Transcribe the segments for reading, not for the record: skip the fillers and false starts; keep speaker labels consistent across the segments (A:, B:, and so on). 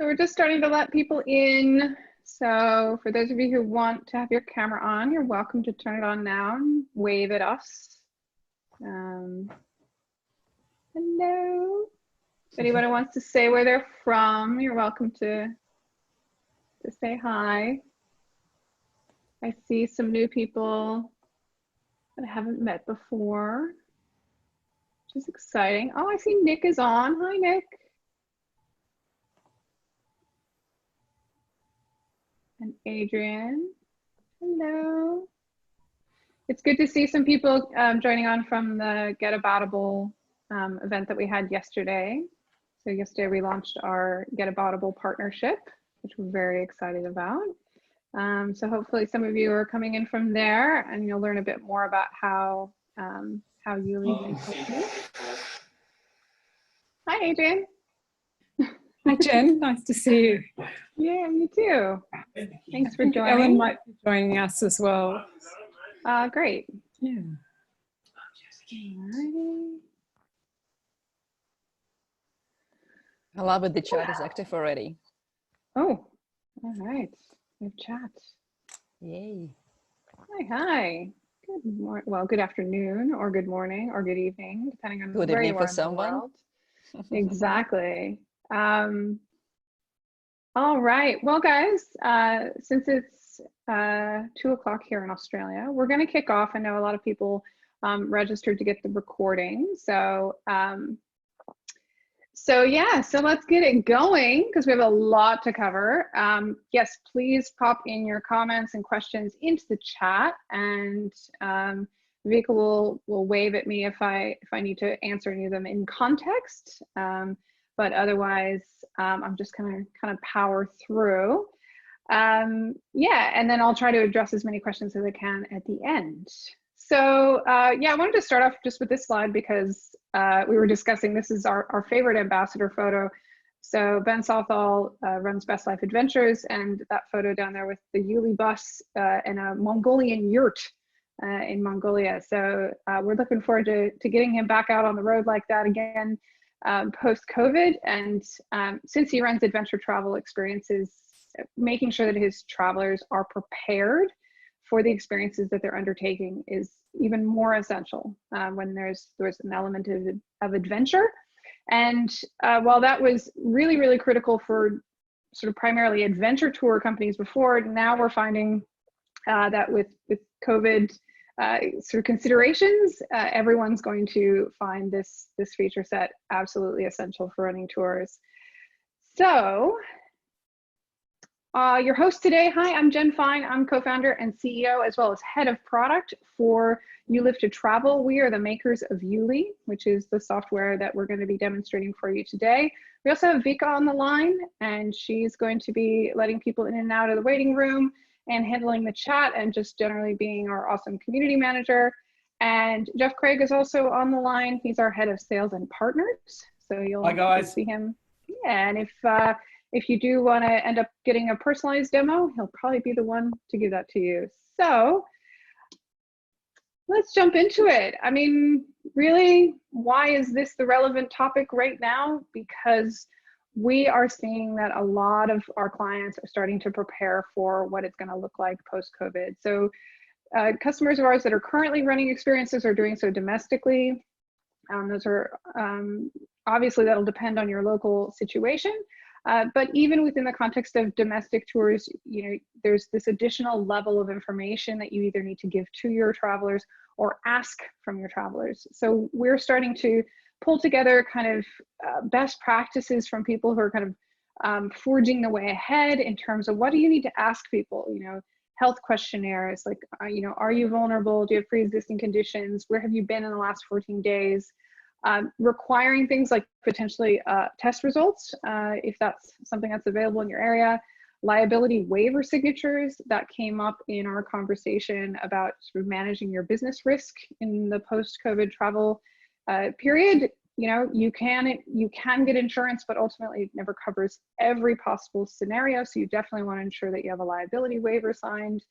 A: So we're just starting to let people in. So for those of you who want to have your camera on, you're welcome to turn it on now and wave at us. Hello. If anybody wants to say where they're from, you're welcome to say hi. I see some new people that I haven't met before, which is exciting. Oh, I see Nick is on. Hi, Nick. And Adrian, hello. It's good to see some people joining on from the Get Aboutable event that we had yesterday. So yesterday we launched our Get Aboutable partnership, which we're very excited about. So hopefully some of you are coming in from there and you'll learn a bit more about how YouLi can help you. Hi, Adrian.
B: Hi, Jen. Nice to see you.
A: Yeah, you too. Thanks for joining.
B: Ellen might be joining us as well.
A: Great.
B: Yeah.
C: I love it. The chat is active already.
A: Oh, all right. We have chat.
C: Yay.
A: Hi. Good morning. Well, good afternoon, or good morning, or good evening, depending on
C: good
A: where
C: evening
A: you are
C: for someone.
A: Exactly. All right. Well, guys, since it's 2 o'clock here in Australia, we're going to kick off. I know a lot of people registered to get the recording. So let's get it going because we have a lot to cover. Yes, please pop in your comments and questions into the chat, and Vika will wave at me if I need to answer any of them in context. But otherwise, I'm just gonna kind of power through. Yeah, and then I'll try to address as many questions as I can at the end. So yeah, I wanted to start off just with this slide because we were discussing this is our favorite ambassador photo. So Ben Southall runs Best Life Adventures, and that photo down there with the YouLi bus and a Mongolian yurt in Mongolia. So we're looking forward to getting him back out on the road like that again post-COVID. And since he runs adventure travel experiences, making sure that his travelers are prepared for the experiences that they're undertaking is even more essential when there's an element of adventure. And while that was really, really critical for sort of primarily adventure tour companies before, now we're finding that with COVID sort of considerations, everyone's going to find this feature set absolutely essential for running tours. So your host today, hi, I'm Jen Fine. I'm co-founder and CEO as well as head of product for You Live to Travel. We are the makers of YouLi, which is the software that we're going to be demonstrating for you today. We also have Vika on the line, and she's going to be letting people in and out of the waiting room and handling the chat and just generally being our awesome community manager. And Jeff Craig is also on the line. He's our head of sales and partners. So you'll see him. Yeah, and if you do want to end up getting a personalized demo, he'll probably be the one to give that to you. So let's jump into it. I mean, really, why is this the relevant topic right now? Because we are seeing that a lot of our clients are starting to prepare for what it's going to look like post-COVID. So customers of ours that are currently running experiences are doing so domestically. Those are obviously that'll depend on your local situation. But even within the context of domestic tours, you know, there's this additional level of information that you either need to give to your travelers or ask from your travelers. So we're starting to pull together kind of best practices from people who are kind of forging the way ahead in terms of what do you need to ask people, you know, health questionnaires like, you know, are you vulnerable? Do you have pre-existing conditions? Where have you been in the last 14 days? Requiring things like potentially test results, if that's something that's available in your area. Liability waiver signatures that came up in our conversation about sort of managing your business risk in the post-COVID travel period. You know, you can get insurance, but ultimately it never covers every possible scenario. So you definitely want to ensure that you have a liability waiver signed.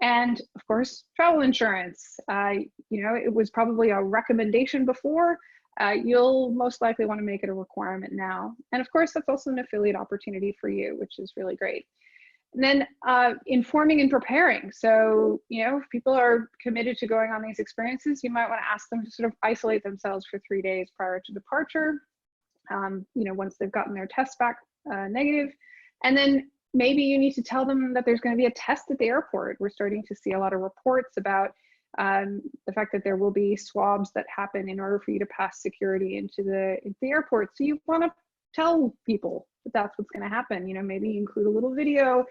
A: And of course, travel insurance. You know, it was probably a recommendation before. you'll most likely want to make it a requirement now. And of course, that's also an affiliate opportunity for you, which is really great. And then informing and preparing. So, if people are committed to going on these experiences, you might want to ask them to sort of isolate themselves for 3 days prior to departure, once they've gotten their test back negative. And then maybe you need to tell them that there's going to be a test at the airport. We're starting to see a lot of reports about the fact that there will be swabs that happen in order for you to pass security into the airport. So you want to tell people that that's what's going to happen. Maybe include a little video,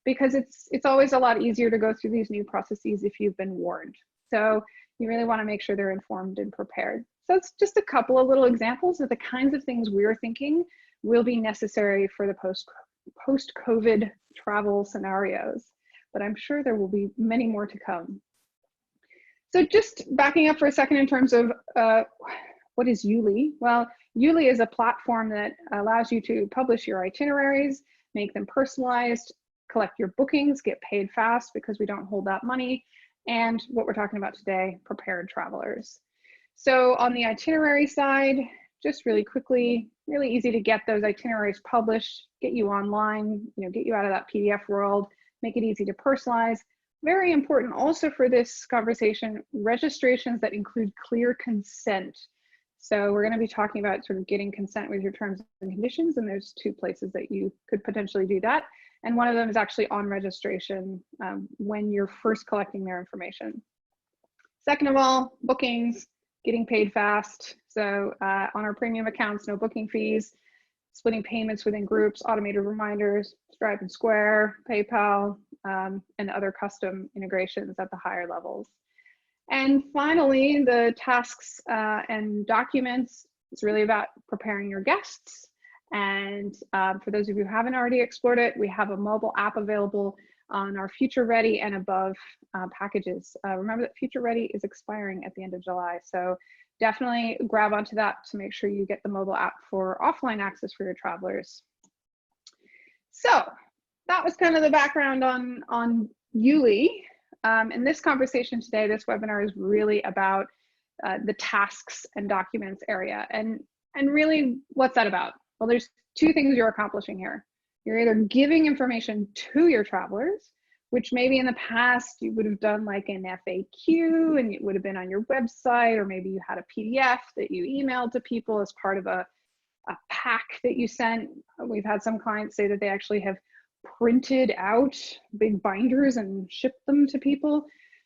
A: because it's always a lot easier to go through these new processes if you've been warned. So you really want to make sure they're informed and prepared. So it's just a couple of little examples of the kinds of things we're thinking will be necessary for the post-COVID travel scenarios, but I'm sure there will be many more to come. So just backing up for a second in terms of what is YouLi? Well, YouLi is a platform that allows you to publish your itineraries, make them personalized, collect your bookings, get paid fast because we don't hold that money, and what we're talking about today, prepared travelers. So on the itinerary side, just really quickly, really easy to get those itineraries published, get you online, get you out of that PDF world, make it easy to personalize. Very important also for this conversation, registrations that include clear consent. So we're going to be talking about sort of getting consent with your terms and conditions, and there's 2 places that you could potentially do that. And one of them is actually on registration when you're first collecting their information. Second of all, bookings, getting paid fast. So on our premium accounts, no booking fees, splitting payments within groups, automated reminders, Stripe and Square, PayPal, and other custom integrations at the higher levels. And finally, the tasks and documents. It's really about preparing your guests. And for those of you who haven't already explored it, we have a mobile app available on our Future Ready and above packages. Remember that Future Ready is expiring at the end of July. So definitely grab onto that to make sure you get the mobile app for offline access for your travelers. So that was kind of the background on YouLi. In this conversation today, this webinar is really about the tasks and documents area. And really, what's that about? Well, there's 2 things you're accomplishing here. You're either giving information to your travelers, which maybe in the past you would have done like an FAQ and it would have been on your website, or maybe you had a PDF that you emailed to people as part of a pack that you sent. We've had some clients say that they actually have printed out big binders and shipped them to people.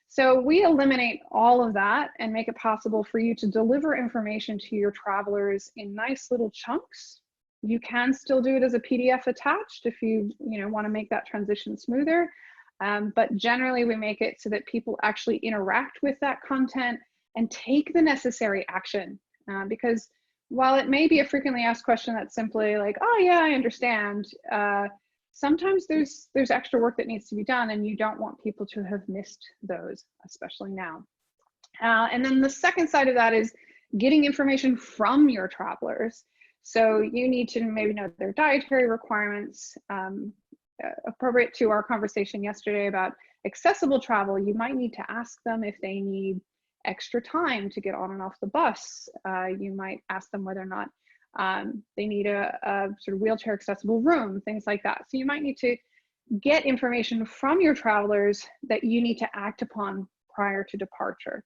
A: So we eliminate all of that and make it possible for you to deliver information to your travelers in nice little chunks. You can still do it as a PDF attached if you want to make that transition smoother. But generally we make it so that people actually interact with that content and take the necessary action. Because while it may be a frequently asked question that's simply like, oh yeah, I understand, sometimes there's extra work that needs to be done, and you don't want people to have missed those, especially now. And then the second side of that is getting information from your travelers. So you need to maybe know their dietary requirements. Appropriate to our conversation yesterday about accessible travel, you might need to ask them if they need extra time to get on and off the bus. You might ask them whether or not they need a sort of wheelchair accessible room, things like that. So you might need to get information from your travelers that you need to act upon prior to departure.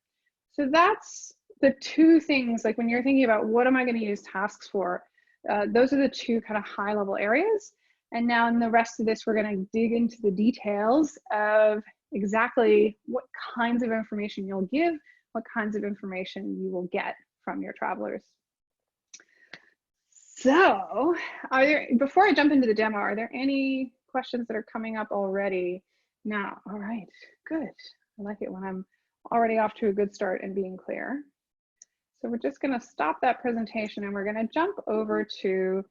A: So that's the 2 things, like when you're thinking about what am I going to use tasks for, those are the 2 kind of high level areas. And now in the rest of this, we're going to dig into the details of exactly what kinds of information you'll give, what kinds of information you will get from your travelers. So before I jump into the demo, are there any questions that are coming up already? No. All right, good. I like it when I'm already off to a good start and being clear. So we're just going to stop that presentation and we're going to jump over to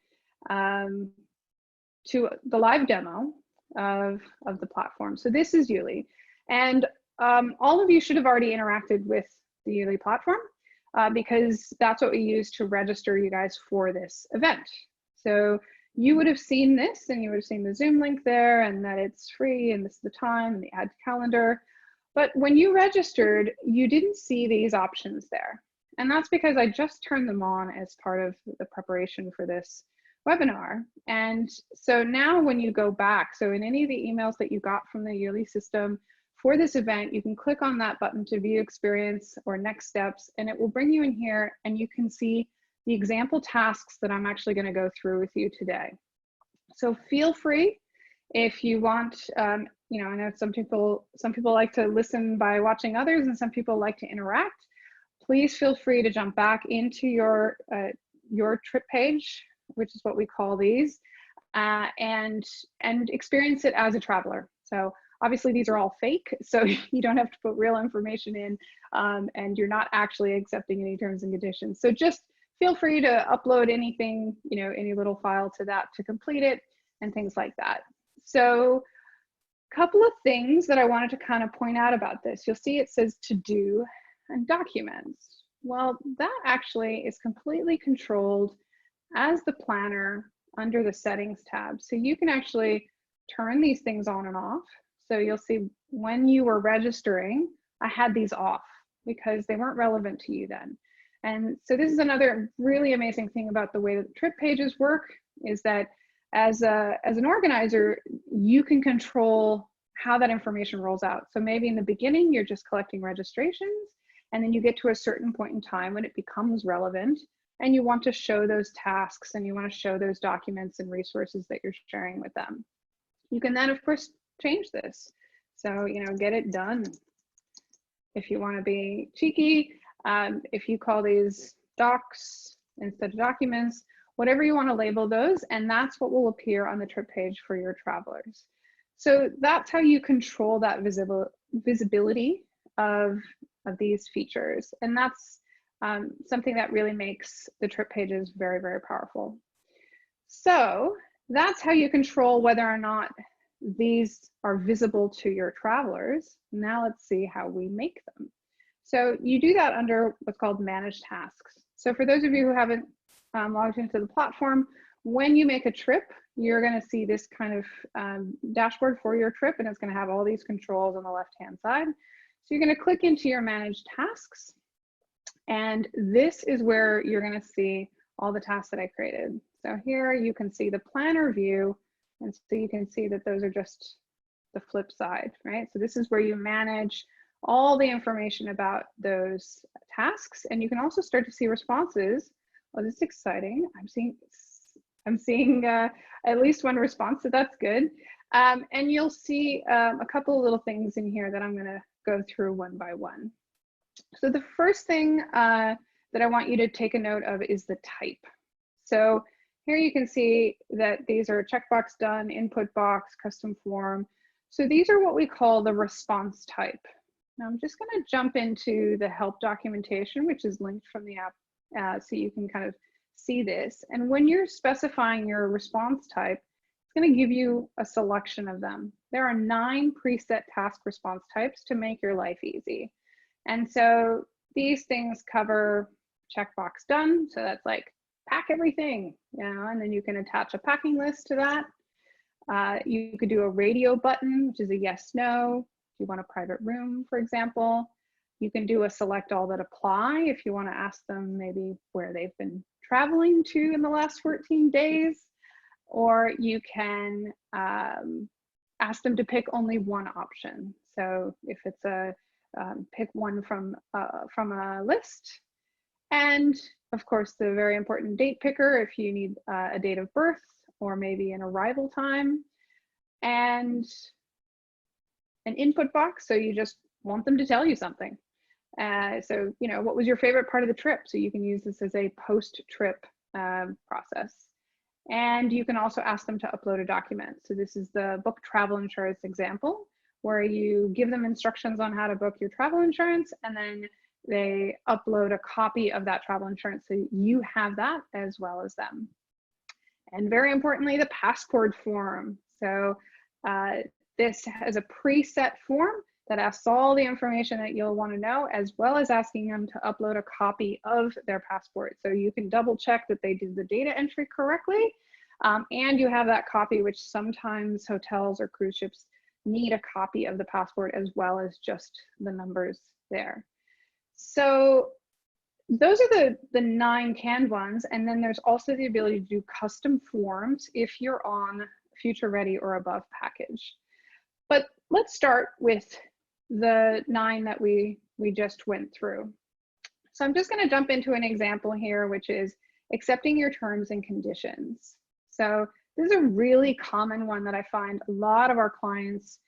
A: the live demo of the platform. So this is YouLi, and all of you should have already interacted with the YouLi platform because that's what we use to register you guys for this event. So you would have seen this, and you would have seen the Zoom link there, and that it's free, and this is the time, and the add calendar. But when you registered, you didn't see these options there. And that's because I just turned them on as part of the preparation for this webinar. And so now when you go back, so in any of the emails that you got from the YouLi system for this event, you can click on that button to view experience or next steps, and it will bring you in here and you can see the example tasks that I'm actually going to go through with you today. So feel free if you want, you know, I know some people like to listen by watching others and some people like to interact. Please feel free to jump back into your trip page, which is what we call these, and experience it as a traveler. So obviously these are all fake, so you don't have to put real information in, and you're not actually accepting any terms and conditions. So just feel free to upload anything, you know, any little file to that to complete it and things like that. So a couple of things that I wanted to kind of point out about this. You'll see it says to do and documents. Well, that actually is completely controlled as the planner under the settings tab. So you can actually turn these things on and off. So you'll see when you were registering, I had these off because they weren't relevant to you then. And so this is another really amazing thing about the way that the trip pages work, is that as an organizer, you can control how that information rolls out. So maybe in the beginning, you're just collecting registrations, and then you get to a certain point in time when it becomes relevant and you want to show those tasks and you want to show those documents and resources that you're sharing with them. You can then, of course, change this. So, you know, get it done. If you want to be cheeky, if you call these docs instead of documents, whatever you want to label those, and that's what will appear on the trip page for your travelers. So that's how you control that visibility of these features. And that's something that really makes the trip pages very, very powerful. So that's how you control whether or not these are visible to your travelers. Now let's see how we make them. So you do that under what's called manage tasks. So for those of you who haven't logged into the platform, when you make a trip, you're going to see this kind of dashboard for your trip, and it's going to have all these controls on the left-hand side. So you're going to click into your manage tasks, and this is where you're going to see all the tasks that I created. So here you can see the planner view, and so you can see that those are just the flip side, right? So this is where you manage all the information about those tasks, and you can also start to see responses. Oh, this is exciting. I'm seeing at least one response, so that's good. And you'll see a couple of little things in here that I'm going to go through one by one. So the first thing that I want you to take a note of is the type. So here you can see that these are checkbox done, input box, custom form. So these are what we call the response type. Now I'm just going to jump into the help documentation, which is linked from the app, so you can kind of see this. And when you're specifying your response type, it's going to give you a selection of them. There are 9 preset task response types to make your life easy. And so these things cover checkbox done. So that's like pack everything, you know, and then you can attach a packing list to that. You could do a radio button, which is a yes, no. If you want a private room, for example. You can do a select all that apply if you want to ask them maybe where they've been traveling to in the last 14 days. Or you can ask them to pick only one option. So if it's a pick one from a list. And of course, the very important date picker if you need a date of birth or maybe an arrival time. And an input box, so you just want them to tell you something. So, you know, what was your favorite part of the trip? So you can use this as a post-trip process. And you can also ask them to upload a document. So this is the book travel insurance example, where you give them instructions on how to book your travel insurance, and then they upload a copy of that travel insurance. So you have that as well as them. And very importantly, the passport form. So this has a preset form that asks all the information that you'll want to know, as well as asking them to upload a copy of their passport. So you can double check that they did the data entry correctly, and you have that copy, which sometimes hotels or cruise ships need a copy of the passport as well as just the numbers there. So those are the 9 canned ones. And then there's also the ability to do custom forms if you're on Future Ready or above package. But let's start with the 9 that we just went through. So I'm just going to jump into an example here, which is accepting your terms and conditions. So this is a really common one that I find a lot of our clients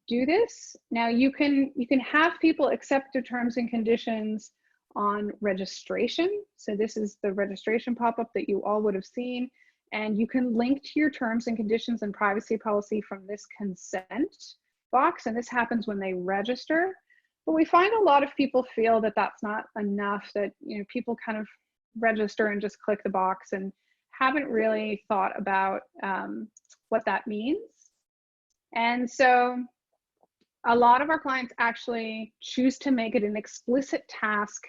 A: do this. Now you can have people accept the terms and conditions on registration. So this is the registration pop-up that you all would have seen. And you can link to your terms and conditions and privacy policy from this consent box. And this happens when they register. But we find a lot of people feel that that's not enough, that people kind of register and just click the box and haven't really thought about what that means. And so a lot of our clients actually choose to make it an explicit task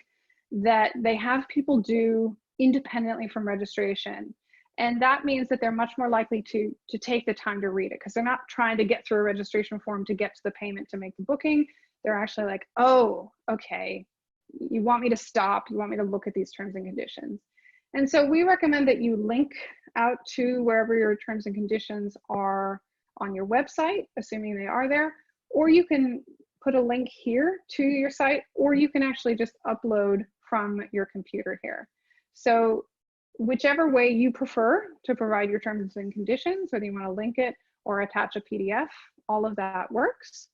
A: that they have people do independently from registration. And that means that they're much more likely to take the time to read it, because they're not trying to get through a registration form to get to the payment to make the booking. They're actually like, oh, okay, you want me to stop, you want me to look at these terms and conditions. And so we recommend that you link out to wherever your terms and conditions are on your website, assuming they are there, or you can put a link here to your site, or you can actually just upload from your computer here. So whichever way you prefer to provide your terms and conditions, whether you want to link it or attach a PDF, all of that works.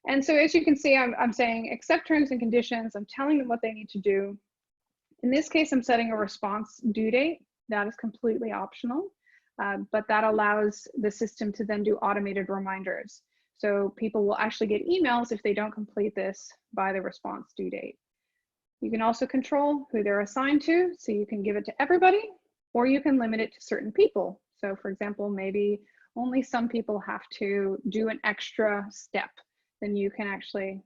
A: And so as you can see, I'm saying accept terms and conditions. I'm telling them what they need to do. In this case, I'm setting a response due date. That is completely optional, but that allows the system to then do automated reminders. So people will actually get emails if they don't complete this by the response due date. You can also control who they're assigned to, so you can give it to everybody, or you can limit it to certain people. So for example, maybe only some people have to do an extra step. Then you can actually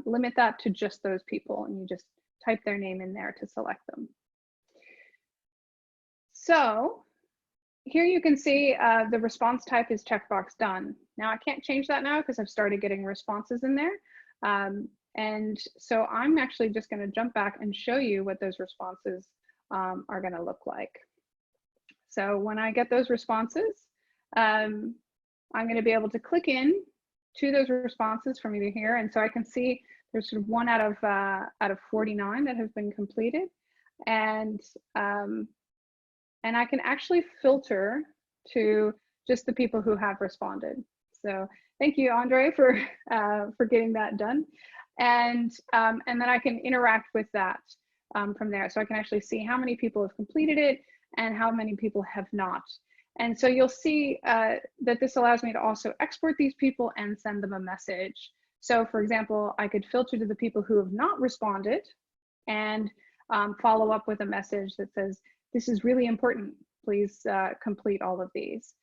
A: limit that to just those people, and you just type their name in there to select them. So here you can see the response type is checkbox done. Now I can't change that now because I've started getting responses in there. And so I'm actually just going to jump back and show you what those responses are going to look like. So when I get those responses, I'm going to be able to click in to those responses from either here. And so I can see there's sort of 1 out of 49 that has been completed. And I can actually filter to just the people who have responded. So thank you, Andre, for getting that done. And then I can interact with that from there. So I can actually see how many people have completed it and how many people have not. And so you'll see that this allows me to also export these people and send them a message. So for example, I could filter to the people who have not responded and follow up with a message that says, this is really important, please complete all of these.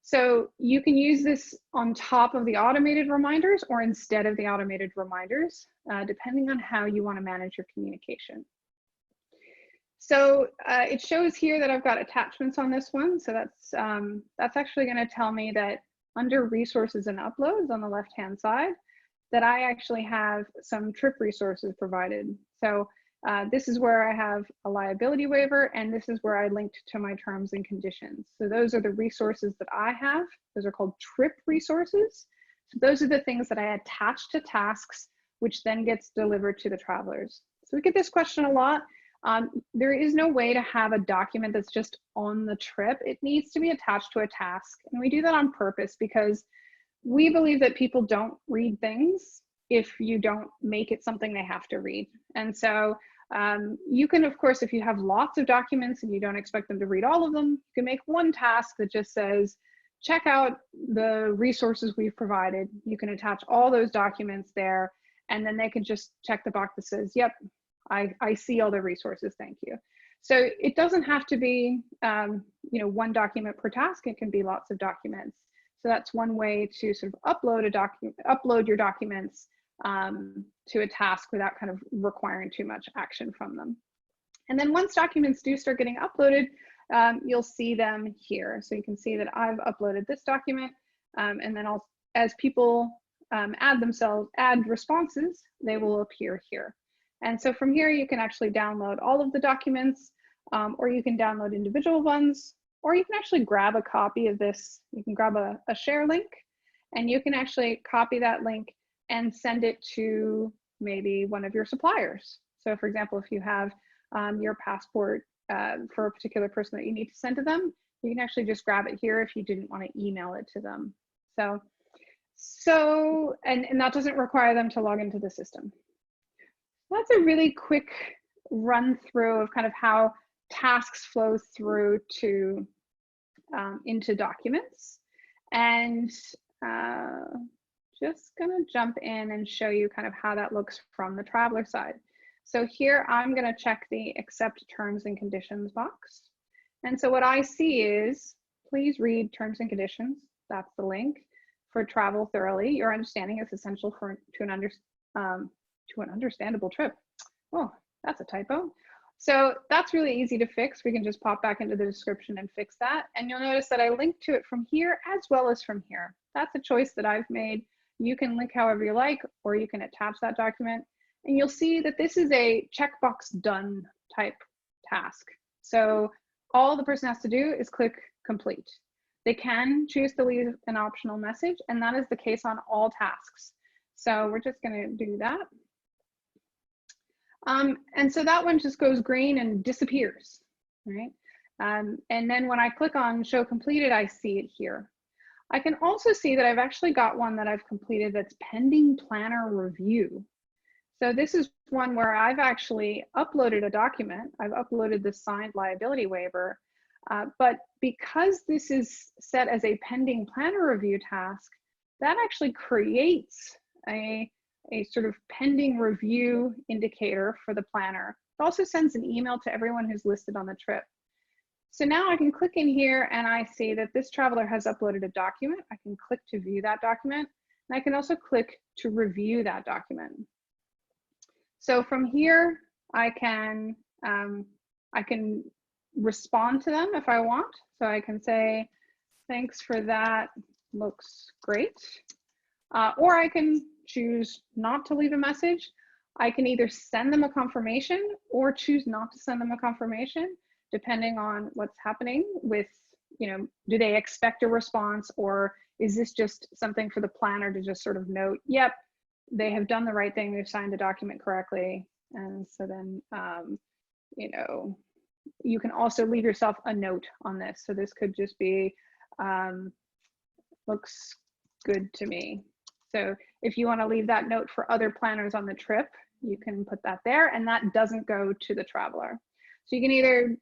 A: So you can use this on top of the automated reminders or instead of the automated reminders, depending on how you want to manage your communication. So it shows here that I've got attachments on this one. So that's actually going to tell me that under resources and uploads on the left-hand side, that I actually have some trip resources provided. So this is where I have a liability waiver, and this is where I linked to my terms and conditions. So those are the resources that I have. Those are called trip resources. So those are the things that I attach to tasks, which then gets delivered to the travelers. So we get this question a lot. There is no way to have a document that's just on the trip. It needs to be attached to a task. And we do that on purpose because we believe that people don't read things if you don't make it something they have to read. And so you can, of course, if you have lots of documents and you don't expect them to read all of them, you can make one task that just says, check out the resources we've provided. You can attach all those documents there, and then they can just check the box that says, yep, I see all the resources, thank you. So it doesn't have to be one document per task. It can be lots of documents. So that's one way to sort of upload your documents to a task without kind of requiring too much action from them. And then once documents do start getting uploaded, you'll see them here. So you can see that I've uploaded this document, and then as people add responses, they will appear here. And so from here, you can actually download all of the documents, or you can download individual ones, or you can actually grab a copy of this. You can grab a share link, and you can actually copy that link and send it to maybe one of your suppliers. So for example, if you have your passport for a particular person that you need to send to them, you can actually just grab it here if you didn't want to email it to them. And that doesn't require them to log into the system. That's a really quick run through of kind of how tasks flow through to into documents. And just gonna jump in and show you kind of how that looks from the traveler side. So here I'm gonna check the accept terms and conditions box. And so what I see is, please read terms and conditions. That's the link. For travel thoroughly, your understanding is essential to an understandable trip. Oh, that's a typo. So that's really easy to fix. We can just pop back into the description and fix that. And you'll notice that I linked to it from here as well as from here. That's a choice that I've made. You can link however you like, or you can attach that document. And you'll see that this is a checkbox done type task. So all the person has to do is click complete. They can choose to leave an optional message, and that is the case on all tasks. So we're just gonna do that. And so that one just goes green and disappears, right? And then when I click on show completed, I see it here. I can also see that I've actually got one that I've completed that's pending planner review. So this is one where I've actually uploaded a document. I've uploaded the signed liability waiver, but because this is set as a pending planner review task, that actually creates a sort of pending review indicator for the planner. It also sends an email to everyone who's listed on the trip. So now I can click in here and I see that this traveler has uploaded a document. I can click to view that document, and I can also click to review that document. So from here, I can respond to them if I want. So I can say, thanks for that, looks great. Or I can choose not to leave a message. I can either send them a confirmation or choose not to send them a confirmation, depending on what's happening with, do they expect a response, or is this just something for the planner to just sort of note, yep, they have done the right thing, they've signed the document correctly. And so then, you can also leave yourself a note on this. So this could just be, looks good to me. So if you want to leave that note for other planners on the trip, you can put that there, and that doesn't go to the traveler. So you can either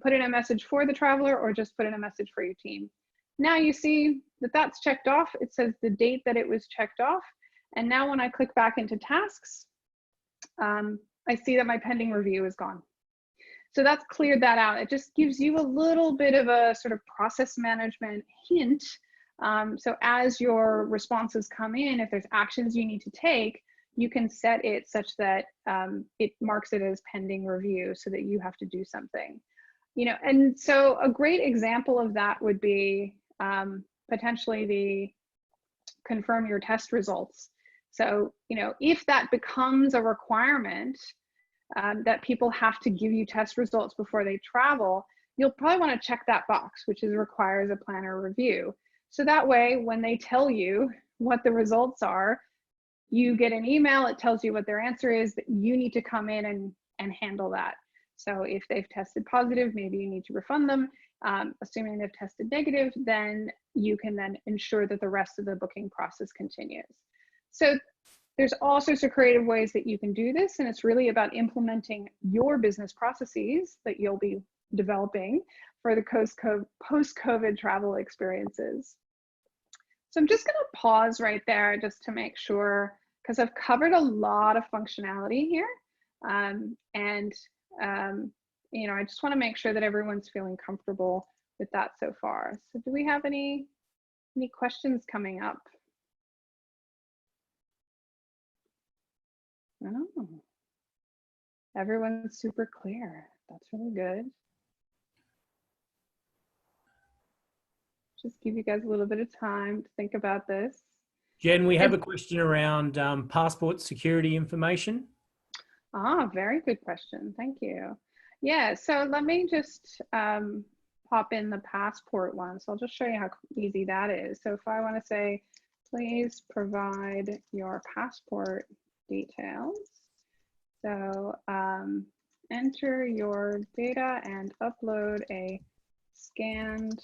A: put in a message for the traveler or just put in a message for your team. Now you see that that's checked off. It says the date that it was checked off. And now when I click back into tasks, I see that my pending review is gone. So that's cleared that out. It just gives you a little bit of a sort of process management hint. So as your responses come in, if there's actions you need to take, you can set it such that it marks it as pending review so that you have to do something. And so a great example of that would be potentially the confirm your test results. So, if that becomes a requirement that people have to give you test results before they travel, you'll probably want to check that box, which requires a planner review. So that way, when they tell you what the results are, you get an email, it tells you what their answer is, that you need to come in and handle that. So if they've tested positive, maybe you need to refund them. Assuming they've tested negative, then you can then ensure that the rest of the booking process continues. So there's all sorts of creative ways that you can do this, and it's really about implementing your business processes that you'll be developing for the post-COVID travel experiences. So I'm just going to pause right there just to make sure, because I've covered a lot of functionality here, I just want to make sure that everyone's feeling comfortable with that so far. So do we have any questions coming up? Oh, everyone's super clear. That's really good. Just give you guys a little bit of time to think about this.
D: Jen, we have a question around passport security information.
A: Ah, very good question. Thank you. Yeah, so let me just pop in the passport one. So I'll just show you how easy that is. So if I want to say, please provide your passport details. So enter your data and upload a scanned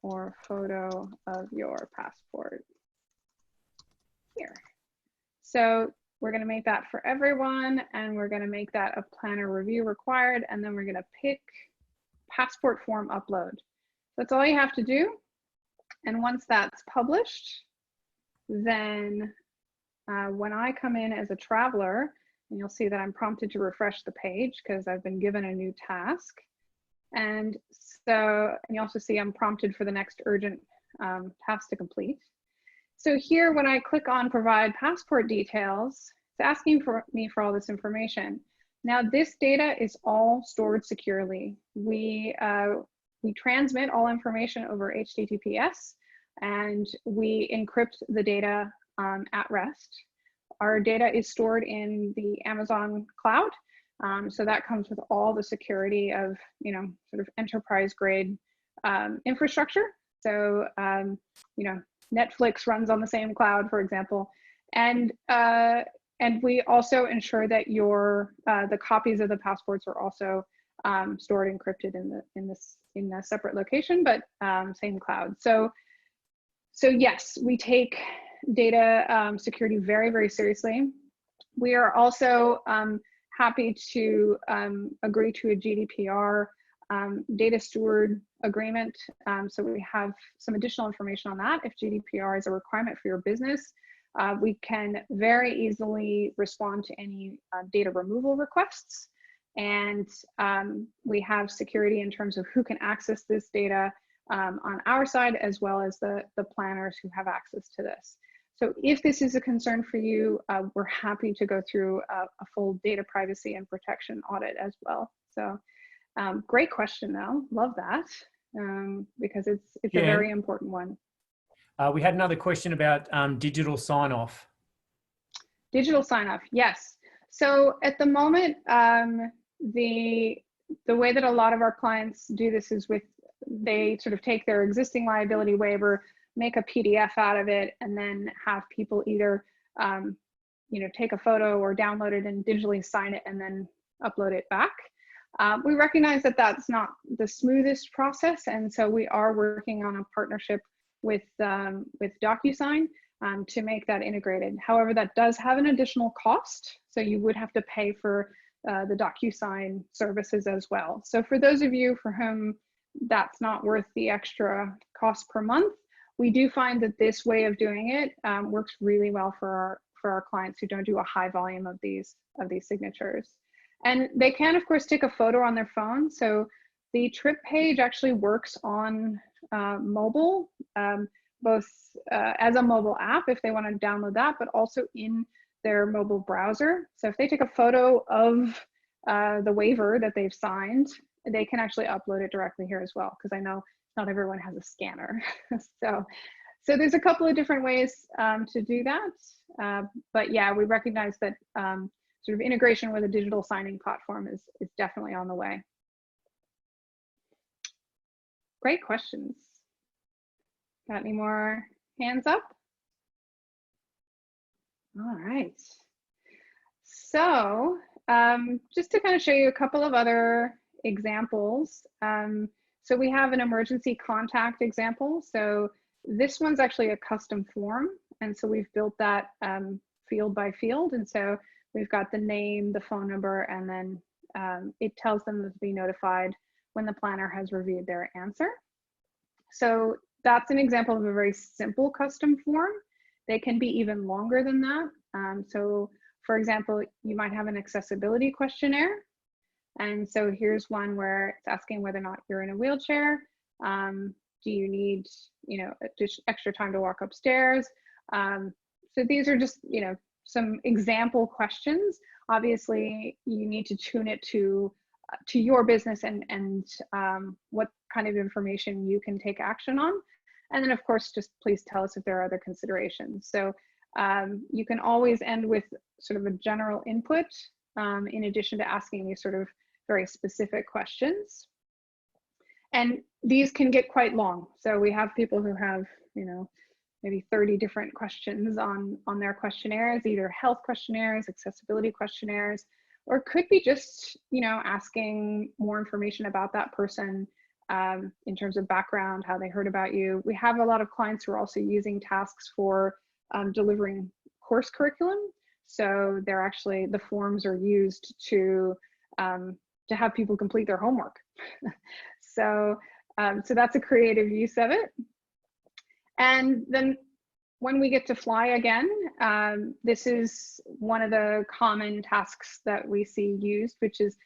A: or photo of your passport here. So we're going to make that for everyone, and we're going to make that a planner review required, and then we're going to pick passport form upload. That's all you have to do. And once that's published, then when I come in as a traveler, and you'll see that I'm prompted to refresh the page because I've been given a new task. And so, and you also see I'm prompted for the next urgent task to complete. So here, when I click on provide passport details, it's asking for me for all this information. Now, this data is all stored securely. We transmit all information over HTTPS, and we encrypt the data at rest. Our data is stored in the Amazon cloud. So that comes with all the security of, sort of enterprise grade infrastructure. So, Netflix runs on the same cloud, for example. And we also ensure that the copies of the passports are also stored encrypted in a separate location, but same cloud. So yes, we take data security very, very seriously. We are also happy to agree to a GDPR data steward agreement. So we have some additional information on that. If GDPR is a requirement for your business, we can very easily respond to any data removal requests. And we have security in terms of who can access this data on our side, as well as the planners who have access to this. So if this is a concern for you, we're happy to go through a full data privacy and protection audit as well. So great question though, love that, because it's a very important one.
D: We had another question about digital sign-off.
A: Digital sign-off, yes. So at the moment, the way that a lot of our clients do this is they sort of take their existing liability waiver, make a PDF out of it, and then have people either take a photo or download it and digitally sign it and then upload it back. We recognize that that's not the smoothest process, and so we are working on a partnership with DocuSign to make that integrated. However, that does have an additional cost, so you would have to pay for the DocuSign services as well. So for those of you for whom that's not worth the extra cost per month, we do find that this way of doing it works really well for our clients who don't do a high volume of these signatures. And they can, of course, take a photo on their phone. So the trip page actually works on mobile, both as a mobile app if they want to download that, but also in their mobile browser. So if they take a photo of the waiver that they've signed, they can actually upload it directly here as well, because I know not everyone has a scanner. So there's a couple of different ways to do that. But yeah, we recognize that sort of integration with a digital signing platform is definitely on the way. Great questions. Got any more hands up? All right. So just to kind of show you a couple of other examples. So we have an emergency contact example. So this one's actually a custom form. And so we've built that field by field. And so we've got the name, the phone number, and then it tells them to be notified when the planner has reviewed their answer. So that's an example of a very simple custom form. They can be even longer than that. So for example, you might have an accessibility questionnaire. And so here's one where it's asking whether or not you're in a wheelchair. Do you need, just extra time to walk upstairs? So these are just, some example questions. Obviously, you need to tune it to your business and what kind of information you can take action on. And then of course, just please tell us if there are other considerations. So you can always end with sort of a general input in addition to asking these sort of very specific questions. And these can get quite long. So we have people who have, you know, maybe 30 different questions on their questionnaires, either health questionnaires, accessibility questionnaires, or it could be just, you know, asking more information about that person in terms of background, how they heard about you. We have a lot of clients who are also using tasks for delivering course curriculum. So they're actually, the forms are used to have people complete their homework. So that's a creative use of it. And then when we get to fly again, this is one of the common tasks that we see used, which is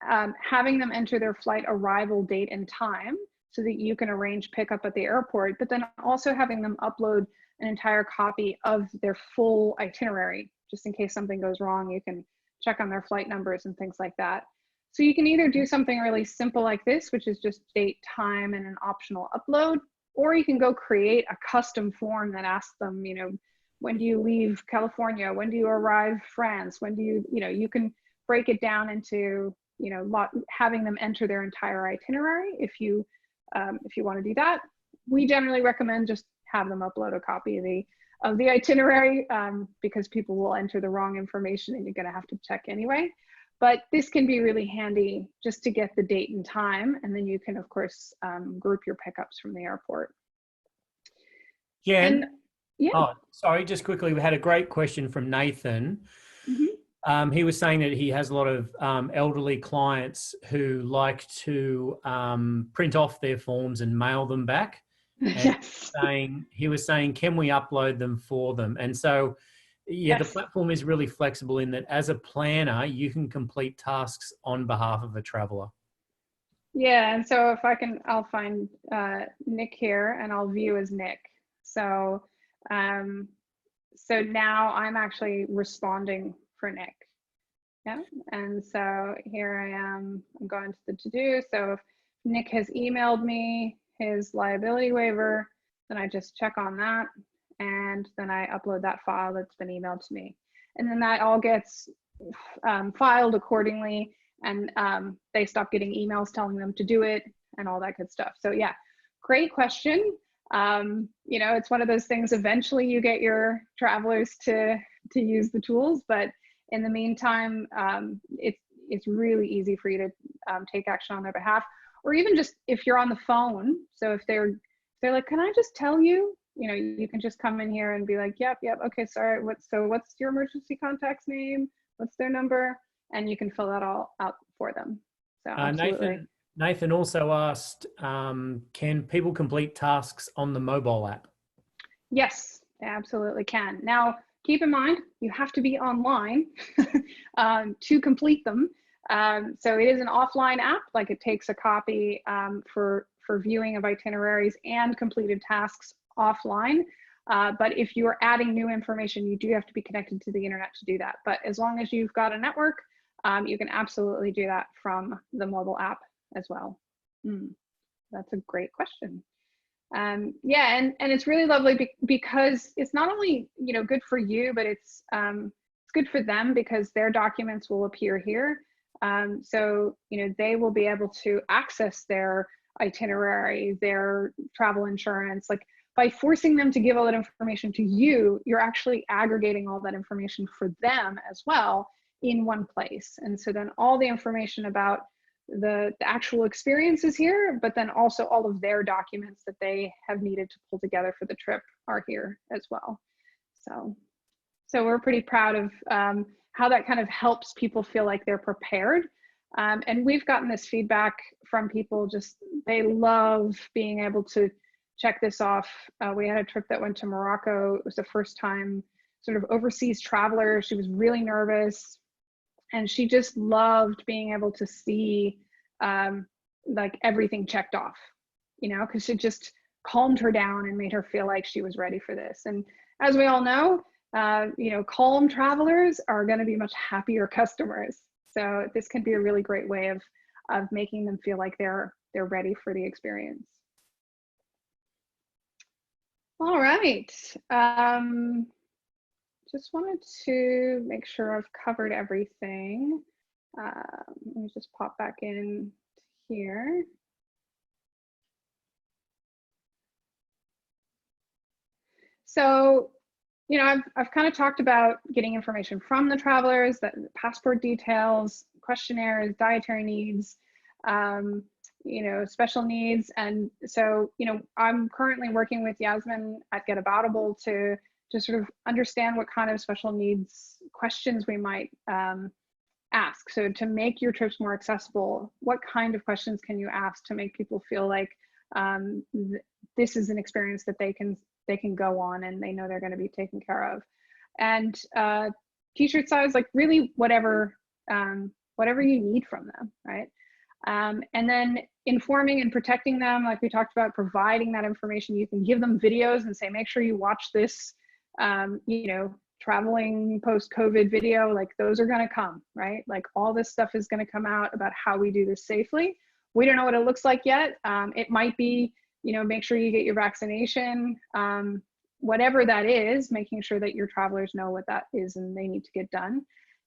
A: having them enter their flight arrival date and time so that you can arrange pickup at the airport, but then also having them upload an entire copy of their full itinerary, just in case something goes wrong. You can check on their flight numbers and things like that. So you can either do something really simple like this, which is just date, time, and an optional upload, or you can go create a custom form that asks them, you know, when do you leave California? When do you arrive France? When do you, you know, you can break it down into, you know, having them enter their entire itinerary if you want to do that. We generally recommend just have them upload a copy of the itinerary because people will enter the wrong information and you're going to have to check anyway. But this can be really handy just to get the date and time, and then you can, of course, group your pickups from the airport.
D: Jen,
A: and, yeah.
D: Oh, sorry, just quickly, we had a great question from Nathan.
A: Mm-hmm.
D: He was saying that he has a lot of elderly clients who like to print off their forms and mail them back. And
A: Yes.
D: he was saying, can we upload them for them? And so, yeah,
A: Yes.
D: the platform is really flexible in that as a planner, you can complete tasks on behalf of a traveler.
A: Yeah, and so if I can, I'll find Nick here and I'll view as Nick. So, so now I'm actually responding for Nick. Yeah, and so here I am, I'm going to the to-do. So if Nick has emailed me his liability waiver, then I just check on that. And then I upload that file that's been emailed to me. And then that all gets filed accordingly, and they stop getting emails telling them to do it and all that good stuff. So yeah, great question. You know, it's one of those things, eventually you get your travelers to use the tools, but in the meantime, it's really easy for you to take action on their behalf, or even just if you're on the phone. So if they're like, can I just tell you, you know, you can just come in here and be like, yep, okay, sorry, what's your emergency contact's name? What's their number? And you can fill that all out for them. So absolutely.
D: Nathan also asked, can people complete tasks on the mobile app?
A: Yes, they absolutely can. Now, keep in mind, you have to be online to complete them. So it is an offline app, like it takes a copy for viewing of itineraries and completed tasks offline. But if you are adding new information, you do have to be connected to the internet to do that. But as long as you've got a network, you can absolutely do that from the mobile app as well. That's a great question. Yeah, and it's really lovely because it's not only, you know, good for you, but it's good for them because their documents will appear here. So, you know, they will be able to access their itinerary, their travel insurance. Like, by forcing them to give all that information to you, you're actually aggregating all that information for them as well in one place. And so then all the information about the actual experiences here, but then also all of their documents that they have needed to pull together for the trip are here as well. So we're pretty proud of how that kind of helps people feel like they're prepared. And we've gotten this feedback from people, just they love being able to check this off. We had a trip that went to Morocco. It was the first time sort of overseas traveler. She was really nervous, and she just loved being able to see like everything checked off, you know, because it just calmed her down and made her feel like she was ready for this. And as we all know, you know, calm travelers are going to be much happier customers. So this can be a really great way of making them feel like they're ready for the experience. All right. just wanted to make sure I've covered everything. Let me just pop back in here. So, you know, I've kind of talked about getting information from the travelers, that passport details, questionnaires, dietary needs, you know, special needs. And so, you know, I'm currently working with Yasmin at Get Aboutable to sort of understand what kind of special needs questions we might ask. So to make your trips more accessible, what kind of questions can you ask to make people feel like this is an experience that they can go on and they know they're going to be taken care of. And t-shirt size, like really whatever you need from them, right? And then informing and protecting them, like we talked about, providing that information. You can give them videos and say, make sure you watch this, you know, traveling post-COVID video, like those are going to come, right? Like all this stuff is going to come out about how we do this safely. We don't know what it looks like yet. It might be, you know, make sure you get your vaccination, whatever that is, making sure that your travelers know what that is and they need to get done.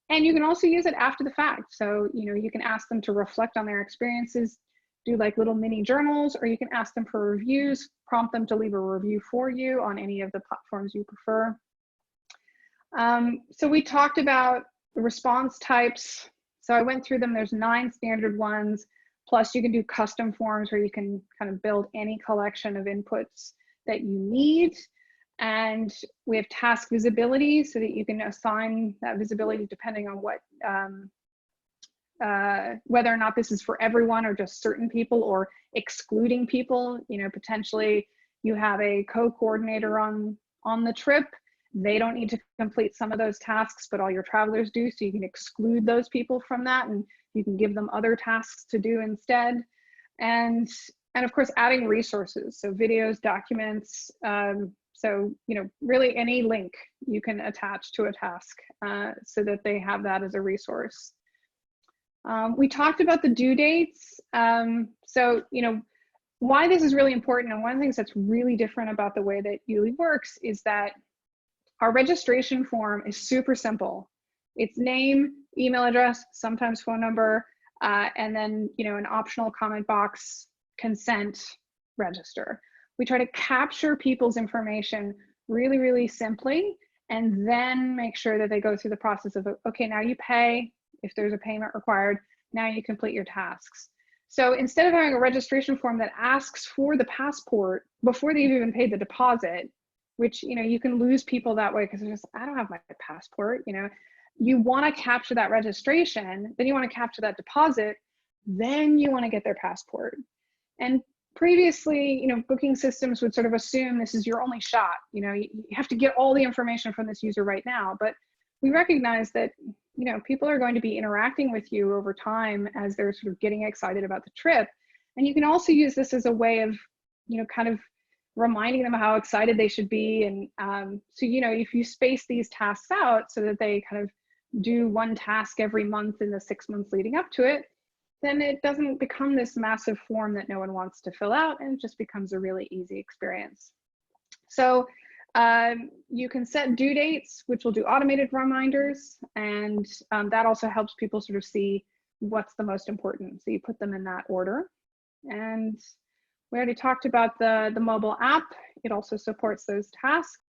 A: And you can also use it after the fact. So, you know, you can ask them to reflect on their experiences, do like little mini journals, or you can ask them for reviews, prompt them to leave a review for you on any of the platforms you prefer. So we talked about the response types. So I went through them. There's 9 standard ones. Plus you can do custom forms where you can kind of build any collection of inputs that you need. And we have task visibility so that you can assign that visibility depending on what, whether or not this is for everyone or just certain people or excluding people. You know, potentially you have a co-coordinator on the trip. They don't need to complete some of those tasks, but all your travelers do. So you can exclude those people from that and you can give them other tasks to do instead. And of course, adding resources. So videos, documents. So, you know, really any link you can attach to a task so that they have that as a resource. We talked about the due dates. So, you know, why this is really important, and one of the things that's really different about the way that YouLi works is that our registration form is super simple. It's name, email address, sometimes phone number, and then, you know, an optional comment box, consent, register. We try to capture people's information really, really simply, and then make sure that they go through the process of, okay, now you pay, if there's a payment required, now you complete your tasks. So instead of having a registration form that asks for the passport before they've even paid the deposit, which, you know, you can lose people that way because they're just, I don't have my passport, you know. You want to capture that registration, then you want to capture that deposit, then you want to get their passport. And previously, you know, booking systems would sort of assume this is your only shot. You know, you have to get all the information from this user right now. But we recognize that, you know, people are going to be interacting with you over time as they're sort of getting excited about the trip. And you can also use this as a way of, you know, kind of reminding them how excited they should be. And so, you know, if you space these tasks out so that they kind of do one task every month in the 6 months leading up to it, then it doesn't become this massive form that no one wants to fill out, and it just becomes a really easy experience. So you can set due dates, which will do automated reminders, and that also helps people sort of see what's the most important. So you put them in that order. And we already talked about the mobile app. It also supports those tasks.